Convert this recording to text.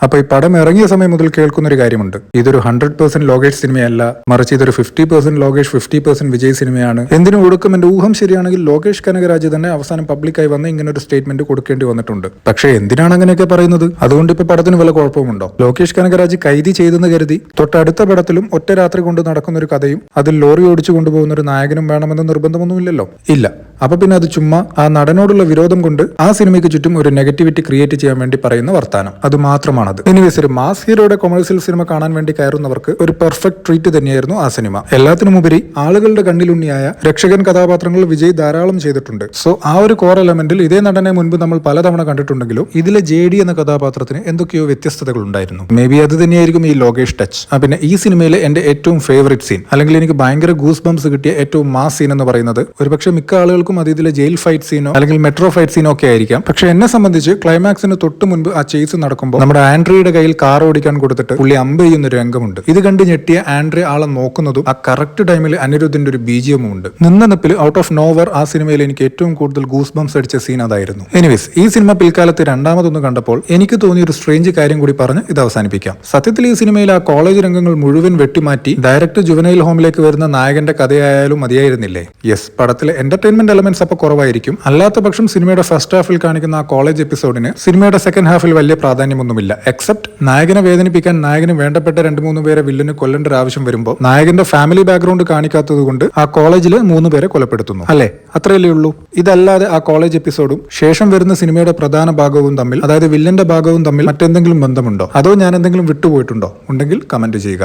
അപ്പൊ ഈ പടം ഇറങ്ങിയ സമയം മുതൽ കേൾക്കുന്ന ഒരു കാര്യമുണ്ട്, ഇതൊരു 100% ലോകേഷ് സിനിമയല്ല, മറിച്ച് ഇതൊരു 50% ലോകേഷ് 50% വിജയ് സിനിമയാണ്. എന്തിനു കൊടുക്കും? എന്റെ ഊഹം ശരിയാണെങ്കിൽ ലോകേഷ് കനകരാജ് തന്നെ അവസാനം പബ്ലിക്കായി വന്ന് ഇങ്ങനെ ഒരു സ്റ്റേറ്റ്മെന്റ് കൊടുക്കേണ്ടി വന്നിട്ടുണ്ട്. പക്ഷേ എന്തിനാണ് അങ്ങനെയൊക്കെ പറയുന്നത്? അതുകൊണ്ട് ഇപ്പൊ പടത്തിന് വല്ല കുഴപ്പമുണ്ടോ? ലോകേഷ് കനകരാജ് കൈതി ചെയ്തെന്ന് കരുതി തൊട്ടടുത്ത പടത്തിലും ഒറ്റ രാത്രി കൊണ്ട് നടക്കുന്ന ഒരു കഥയും അതിൽ ലോറി ഓടിച്ചു കൊണ്ടുപോകുന്ന ഒരു നായകനും വേണമെന്ന് നിർബന്ധമൊന്നുമില്ലല്ലോ. ഇല്ല. അപ്പൊ പിന്നെ അത് ചുമ്മാ ആ നടനോടുള്ള വിരോധം കൊണ്ട് ആ സിനിമയ്ക്ക് ചുറ്റും ഒരു നെഗറ്റിവിറ്റി ക്രിയേറ്റ് ചെയ്യാൻ വേണ്ടി പറയുന്ന വർത്താനം. അത് മാത്രമാണത്. എനിവേസ് ഒരു മാസ് ഹീറോയുടെ കൊമേഴ്സ്യൽ സിനിമ കാണാൻ വേണ്ടി കയറുന്നവർക്ക് ഒരു പെർഫെക്റ്റ് ട്രീറ്റ് തന്നെയായിരുന്നു ആ സിനിമ. എല്ലാത്തിനുമുപരി ആളുകളുടെ കണ്ണിലുണ്ണിയായ രക്ഷകൻ കഥാപാത്രങ്ങൾ വിജയ് ധാരാളം ചെയ്തിട്ടുണ്ട്. സോ ആ ഒരു കോർ എലമെന്റിൽ ഇതേ നടനെ മുൻപ് നമ്മൾ പലതവണ കണ്ടിട്ടുണ്ടെങ്കിലും ഇതിലെ JD എന്ന കഥാപാത്രത്തിന് എന്തൊക്കെയോ വ്യത്യസ്തതകൾ ഉണ്ടായിരുന്നു. മേ ബി അത് തന്നെയായിരിക്കും ഈ ലോകേഷ് ടച്ച്. പിന്നെ ഈ സിനിമയിലെ എന്റെ ഏറ്റവും ഫേവറേറ്റ് സീൻ, അല്ലെങ്കിൽ എനിക്ക് ഭയങ്കര ഗൂസ് ബംസ് കിട്ടിയ ഏറ്റവും മാസ് സീൻ എന്ന് പറയുന്നത് ഒരുപക്ഷെ മിക്ക ആളുകൾക്കും അത് ഇതിലെ ജയിൽ ഫൈറ്റ് സീനോ അല്ലെങ്കിൽ മെട്രോ ഫൈറ്റ് സീനോ ഒക്കെ ആയിരിക്കാം. പക്ഷെ എന്നെ സംബന്ധിച്ച് ക്ലൈമാക്സിന് തൊട്ട് മുൻപ് ആ ചേസ് നടക്കുമ്പോൾ നമ്മുടെ ആൻഡ്രിയുടെ കയ്യിൽ കാർ ഓടിക്കാൻ കൊടുത്തിട്ട് പുള്ളി അമ്പ് ചെയ്യുന്ന ഒരു രംഗമുണ്ട്. ഇത് കണ്ട് ഞെട്ടിയ ആൻഡ്രി ആളെ നോക്കുന്നതും ആ കറക്റ്റ് ടൈമിൽ അനിരുദ്ധിന്റെ ഒരു BGM ഉണ്ട്. നിന്ന നിപ്പിൽ ഔട്ട് ഓഫ് നോവർ ആ സിനിമയിൽ എനിക്ക് ഏറ്റവും കൂടുതൽ ഗൂസ് ബംസ് അടിച്ച സീൻ അതായിരുന്നു. എനിവേസ് ഈ സിനിമ പിൽക്കാലത്ത് രണ്ടാമതൊന്ന് കണ്ടപ്പോൾ എനിക്ക് തോന്നിയ ഒരു സ്ട്രേഞ്ച് കാര്യം കൂടി പറഞ്ഞ് ഇത് അവസാനിപ്പിക്കാം. സത്യത്തിൽ ഈ സിനിമയിൽ ആ കോളേജ് രംഗങ്ങൾ മുഴുവൻ വെട്ടിമാറ്റി ഡയറക്റ്റ് ജുവനൈൽ ഹോമിലേക്ക് വരുന്ന നായകന്റെ കഥയായാലും മതിയായിരുന്നില്ലേ? യെസ്, പടത്തിലെ എന്റർടൈൻമെന്റ് എലമെന്റ്സ് അപ്പൊ കുറവായിരിക്കും. അല്ലാത്ത പക്ഷം സിനിമയുടെ ഫസ്റ്റ് ഹാഫിൽ കാണിക്കുന്ന ആ കോളേജ് എപ്പിസോഡിന് സിനിമയുടെ സെക്കൻഡ് ഹാഫിൽ വലിയ പ്രാധാന്യമൊന്നുമില്ല. എക്സെപ്റ്റ് നായകനെ വേദനിപ്പിക്കാൻ നായകന് വേണ്ടപ്പെട്ട 2-3 പേരെ വില്ലന് കൊല്ലേണ്ട ഒരു ആവശ്യം വരുമ്പോൾ നായകന്റെ ഫാമിലി ബാക്ക്ഗ്രൗണ്ട് കാണിക്കാത്തത് കൊണ്ട് ആ കോളേജിൽ 3 പേരെ കൊലപ്പെടുത്തുന്നു. അല്ലേ? അത്രയല്ലേ ഉള്ളൂ. ഇതല്ലാതെ ആ കോളേജ് എപ്പിസോഡും ശേഷം വരുന്ന സിനിമയുടെ പ്രധാന ഭാഗവും തമ്മിൽ, അതായത് വില്ലന്റെ ഭാഗവും തമ്മിൽ മറ്റെന്തെങ്കിലും ബന്ധമുണ്ടോ? അതോ ഞാൻ എന്തെങ്കിലും വിട്ടുപോയിട്ടുണ്ടോ? ഉണ്ടെങ്കിൽ കമന്റ് ചെയ്യുക.